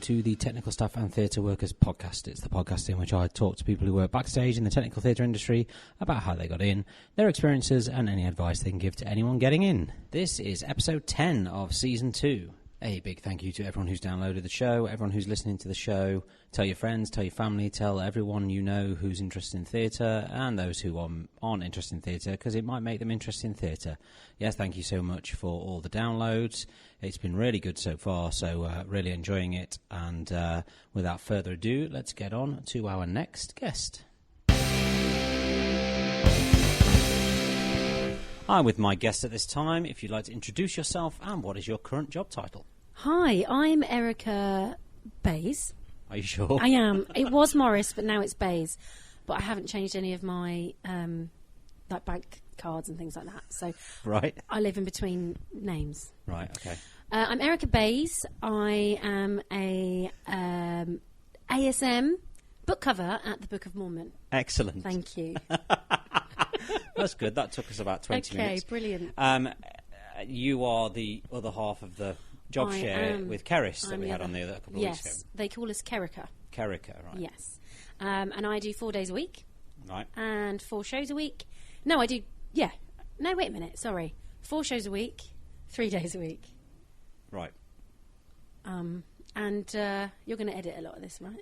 to the Technical Staff and Theatre Workers podcast. It's the podcast in which I talk to people who work backstage in the technical theatre industry about how they got in, their experiences, and any advice they can give to anyone getting in. This is episode 10 of season 2. A big thank you to everyone who's downloaded the show, everyone who's listening to the show. Tell your friends, tell your family, tell everyone you know who's interested in theatre and those who aren't interested in theatre, because it might make them interested in theatre. Yes, thank you so much for all the downloads. It's been really good so far, so really enjoying it. And without further ado, let's get on to our next guest. I'm with my guest at this time. If you'd like to introduce yourself, and what is your current job title? Hi, I'm Erica Bays. Are you sure? I am. It was Morris, but now it's Bays. But I haven't changed any of my like bank cards and things like that. So right. I live in between names. Right, okay. I'm Erica Bays. I am a ASM book cover at the Book of Mormon. Excellent. Thank you. That's good. That took us about 20 minutes. Okay, brilliant. You are the other half of the job share with Keris that we had on the other couple of weeks ago. Yes, they call us Kerika. Kerika, right. Yes. And I do 4 days a week. Right. And 4 shows a week. No, I do, yeah. No, wait a minute, sorry. 4 shows a week, 3 days a week. Right. And you're going to edit a lot of this, right?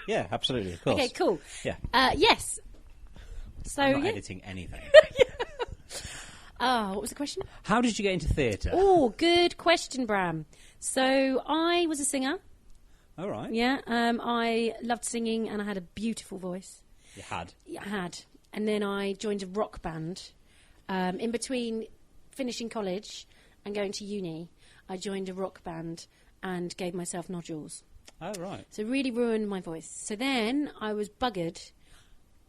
Yeah, absolutely, of course. Okay, cool. Yeah. Yes. So, I'm not editing anything. Oh, what was the question? How did you get into theatre? Oh, good question, Bram. So I was a singer. All right. Yeah. I loved singing and I had a beautiful voice. You had? Yeah, I had. And then I joined a rock band. In between finishing college and going to uni, I joined a rock band and gave myself nodules. Oh, right. So really ruined my voice. So then I was buggered.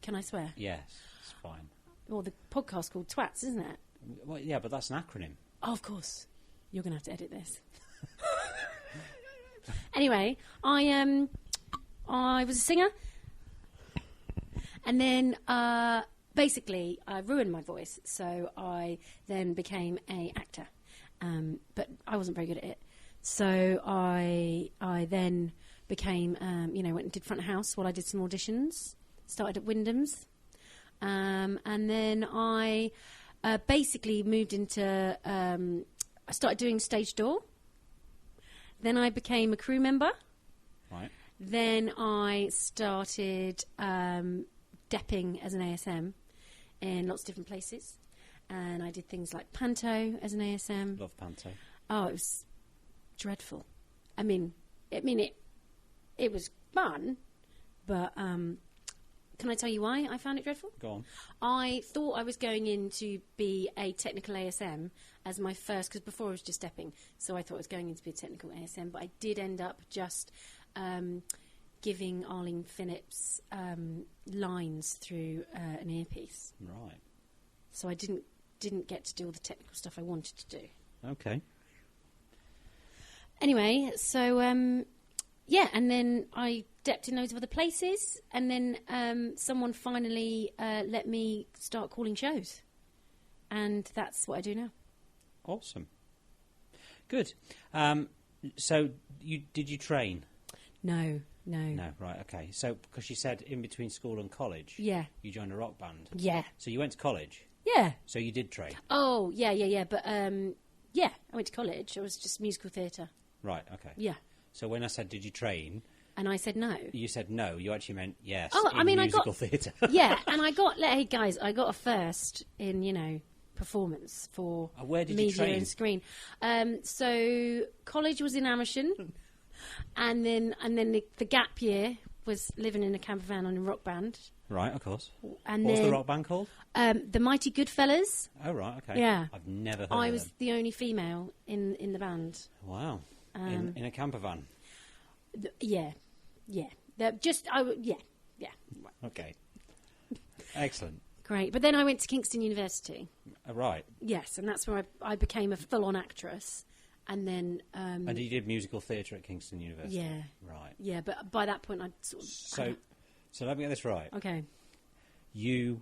Can I swear? Yes, it's fine. Well, the podcast's called Twats, isn't it? Well, yeah, but that's an acronym. Oh, of course. You're going to have to edit this. Anyway, I was a singer. And then, basically, I ruined my voice. So I then became an actor. But I wasn't very good at it. So I then became, went and did front of house while I did some auditions. Started at Wyndham's. And then I basically moved into... I started doing stage door. Then I became a crew member. Right. Then I started depping as an ASM in lots of different places. And I did things like panto as an ASM. Love panto. Oh, it was dreadful. I mean, it was fun, but can I tell you why I found it dreadful? Go on. I thought I was going in to be a technical ASM as my first, because before I was just stepping, so I thought I was going in to be a technical ASM, but I did end up just giving Arlene Phillips lines through an earpiece. Right. So I didn't get to do all the technical stuff I wanted to do. Okay. Anyway, so, and then I depped in loads of other places, and then someone finally let me start calling shows. And that's what I do now. Awesome. Good. So, did you train? No. No, right, okay. So, because you said in between school and college, Yeah. you joined a rock band. Yeah. So you went to college? Yeah. So you did train? Oh, yeah. But, I went to college. I was just musical theatre. Right, okay. Yeah. So when I said, did you train? And I said no. You said no. You actually meant yes. Oh, I mean, musical theatre. Yeah, and I got, hey guys, I got a first in, performance for where did you media train? and screen. So college was in Amersham, and then the gap year was living in a camper van on a rock band. Right, of course. And what was then, the rock band called? The Mighty Goodfellas. Oh, right, okay. Yeah. I've never heard I of was them. the only female in the band. Wow. In a camper van? Yeah. Yeah. Okay. Excellent. Great. But then I went to Kingston University. Right. Yes, and that's where I became a full-on actress. And then... and you did musical theatre at Kingston University? Yeah. Right. Yeah, but by that point I'd sort of... So let me get this right. Okay. You...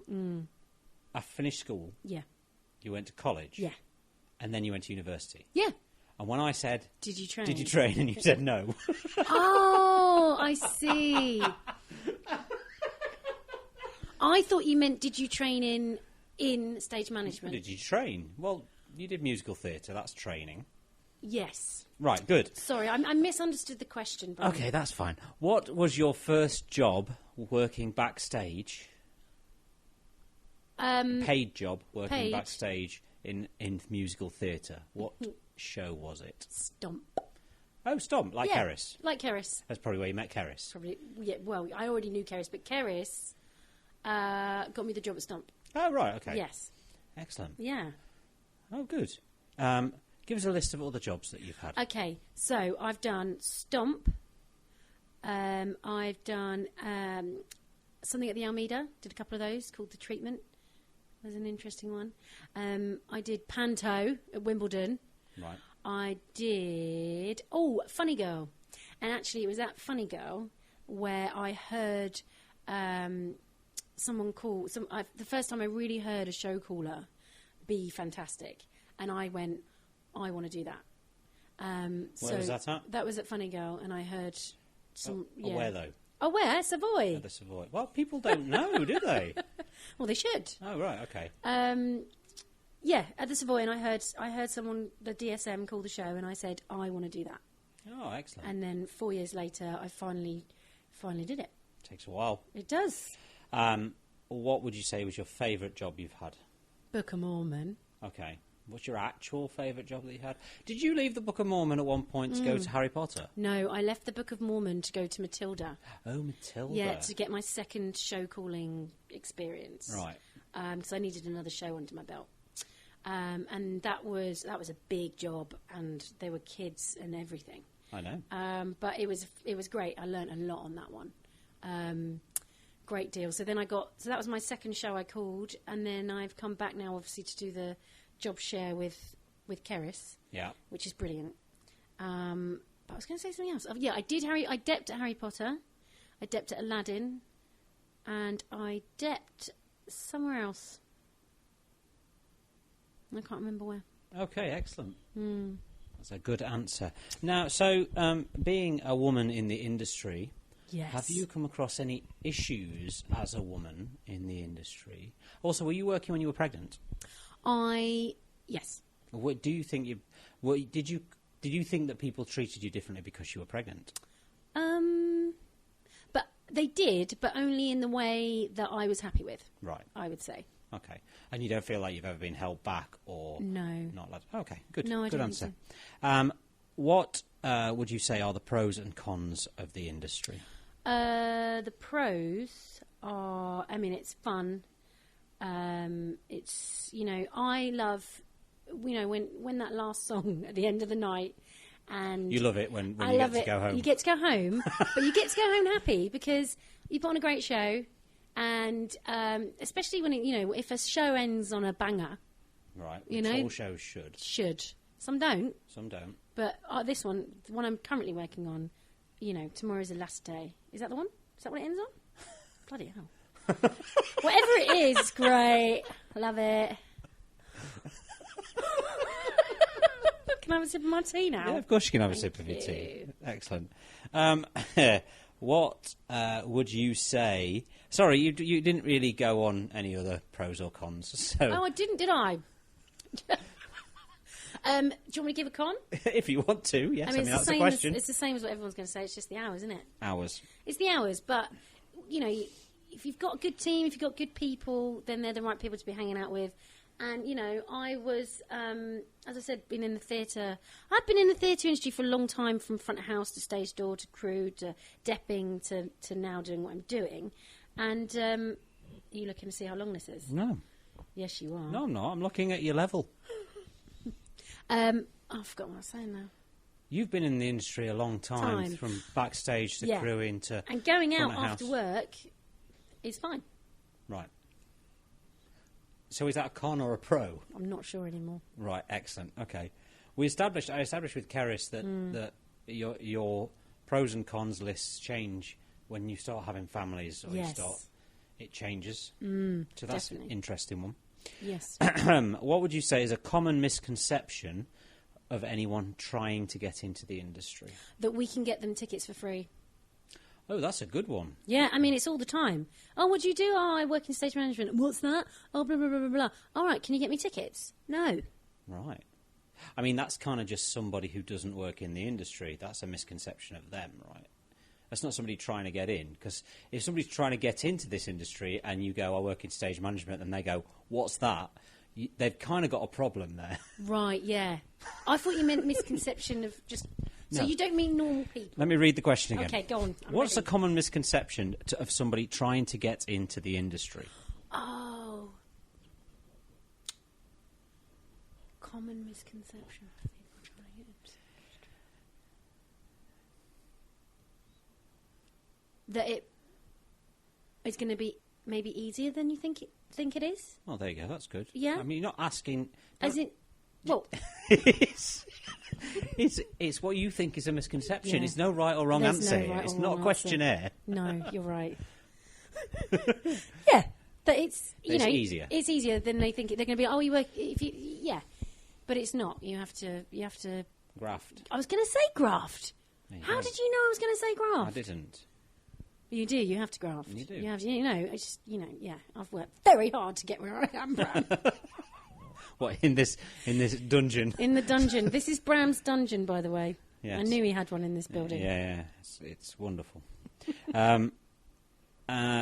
I finished school. Yeah. You went to college. Yeah. And then you went to university. Yeah. And when I said, Did you train? "Did you train?" and you said no. Oh, I see. I thought you meant, did you train in stage management? Did you train? Well, you did musical theatre. That's training. Yes. Right, good. Sorry, I misunderstood the question. Bram. Okay, that's fine. What was your first job working backstage? Paid job working backstage in musical theatre. What show was it? Stomp. Oh, Stomp, like Yeah, Keris. like Keris. That's probably where you met Keris. Probably, yeah, well, I already knew Keris, but Keris got me the job at Stomp. Oh, right, okay. Yes. Excellent. Yeah. Oh, good. Give us a list of all the jobs that you've had. Okay, so I've done Stomp. I've done something at the Almeida. Did a couple of those called The Treatment. That was an interesting one. I did Panto at Wimbledon. Right. I did... Oh, Funny Girl. And actually, it was at Funny Girl where I heard someone call... the first time I really heard a show caller be fantastic. And I went, I want to do that. Where was that at? That was at Funny Girl, and I heard some... yeah. Where, though? Oh, where? Savoy. At the Savoy. Well, people don't know, do they? Well, they should. Oh, right, okay. Yeah, at the Savoy, and I heard someone, the DSM, call the show, and I said, I want to do that. Oh, excellent. And then 4 years later, I finally did it. Takes a while. It does. What would you say was your favourite job you've had? Book of Mormon. Okay. What's your actual favourite job that you had? Did you leave the Book of Mormon at one point to go to Harry Potter? No, I left the Book of Mormon to go to Matilda. Oh, Matilda. Yeah, to get my second show calling experience. Right. Because I needed another show under my belt. And that was a big job, and there were kids and everything. I know. But it was great. I learnt a lot on that one. Great deal. So then that was my second show I called, and then I've come back now, obviously, to do the job share with Keris. Yeah. Which is brilliant. But I was going to say something else. Yeah, I depped at Harry Potter. I depped at Aladdin, and I depped somewhere else. I can't remember where. Okay, excellent. That's a good answer. Now, so being a woman in the industry, yes. Have you come across any issues as a woman in the industry? Also, were you working when you were pregnant? Yes. What do you think did you think that people treated you differently because you were pregnant? But they did, but only in the way that I was happy with. Right. I would say. Okay. And you don't feel like you've ever been held back or no. Not allowed? Okay, good. No, I good don't answer. think so. What would you say are the pros and cons of the industry? The pros are, it's fun. It's, I love, when that last song at the end of the night, and you love it when I you love get to go home. You get to go home, but you get to go home happy because you put on a great show, and especially when if a show ends on a banger, right? Which all shows should. Some don't. Some don't. But this one, the one I'm currently working on, tomorrow's the last day. Is that the one? Is that what it ends on? Bloody hell. Whatever it is, it's great. I love it. Can I have a sip of my tea now? Yeah, of course you can have a sip of your tea. Excellent. What would you say... Sorry, you didn't really go on any other pros or cons. So. Oh, I didn't, did I? Do you want me to give a con? If you want to, yes. That's the question. It's the same as what everyone's going to say. It's just the hours, isn't it? Hours. It's the hours, but, if you've got a good team, if you've got good people, then they're the right people to be hanging out with. And, I was, as I said, been in the theatre. I've been in the theatre industry for a long time, from front of house to stage door to crew to depping to now doing what I'm doing. And are you looking to see how long this is? No. Yes, you are. No, I'm not. I'm looking at your level. I forgot what I was saying now. You've been in the industry a long time. From backstage to crewing to and going out front of after house. work is fine. Right. So is that a con or a pro? I'm not sure anymore. Right, excellent. Okay. I established with Keris that your pros and cons lists change when you start having families or it changes. So that's definitely an interesting one. Yes. What would you say is a common misconception of anyone trying to get into the industry? That we can get them tickets for free. Oh, that's a good one. Yeah, I mean, it's all the time. Oh, what do you do? Oh, I work in stage management. What's that? Oh, blah, blah, blah, blah, blah. All right, can you get me tickets? No. Right. I mean, that's kind of just somebody who doesn't work in the industry. That's a misconception of them, right? That's not somebody trying to get in. Because if somebody's trying to get into this industry and you go, I work in stage management, and they go, what's that? They've kind of got a problem there. Right, yeah. I thought you meant misconception of just... So No. you don't mean normal people? Let me read the question again. Okay, go on. What's ready. a common misconception of somebody trying to get into the industry? Oh. Common misconception of people trying to get into the industry. That it's going to be maybe easier than you think it is? Oh, there you go. That's good. Yeah. I mean, you're not asking... As in... Well... it's what you think is a misconception. Yeah. It's no right or wrong There's answer no here. right It's or not a wrong questionnaire. No, you're right. Yeah, that it's It's easier. It's easier than they think. They're going to be. Oh, you work. If you, yeah, but it's not. You have to. Graft. I was going to say graft. How go. did you know I was going to say graft? I didn't. You do. You have to graft. You do. You have. You know. It's just. You know. Yeah. I've worked very hard to get where I am, Bram. What, in this dungeon? In the dungeon. This is Bram's dungeon, by the way. Yes. I knew he had one in this building. Yeah. It's wonderful.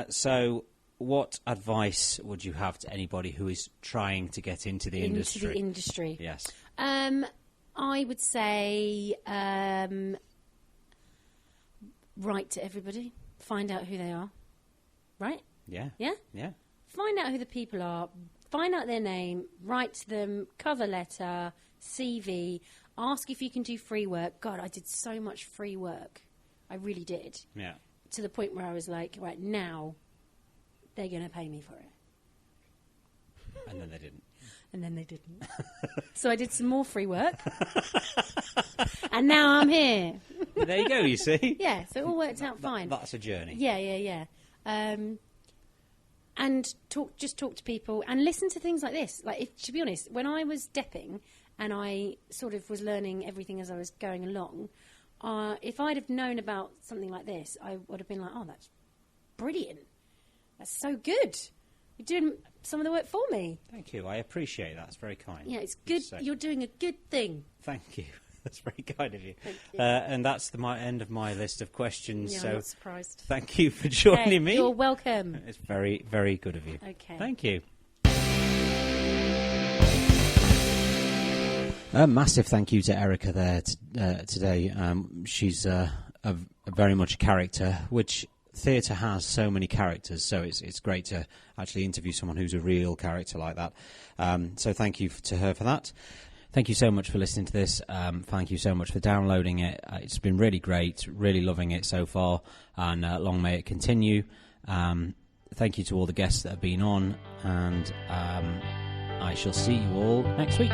So, what advice would you have to anybody who is trying to get into the industry? Into the industry. Yes. I would say write to everybody. Find out who they are. Right? Yeah. Yeah? Yeah. Find out who the people are. Find out their name. Write to them. Cover letter. CV. Ask if you can do free work. God, I did so much free work. I really did. Yeah. To the point where I was like, right, now they're going to pay me for it. And then they didn't. And then they didn't. So I did some more free work. And now I'm here. There you go, you see. Yeah, so it all worked out fine. That's a journey. Yeah. And talk to people and listen to things like this. Like, to be honest, when I was depping and I sort of was learning everything as I was going along, if I'd have known about something like this, I would have been like, oh, that's brilliant. That's so good. You're doing some of the work for me. Thank you. I appreciate that. It's very kind. Yeah, it's good. You're doing a good thing. Thank you. That's very kind of you. Thank you. And that's the end of my list of questions. Yeah, so I'm not surprised. thank you for joining me. You're welcome. It's very, very good of you. Okay. Thank you. A massive thank you to Erica there today. She's very much a character, which theatre has so many characters, so it's great to actually interview someone who's a real character like that. So thank you to her for that. Thank you so much for listening to this. Thank you so much for downloading it. It's been really great, really loving it so far, and long may it continue. Thank you to all the guests that have been on, and I shall see you all next week.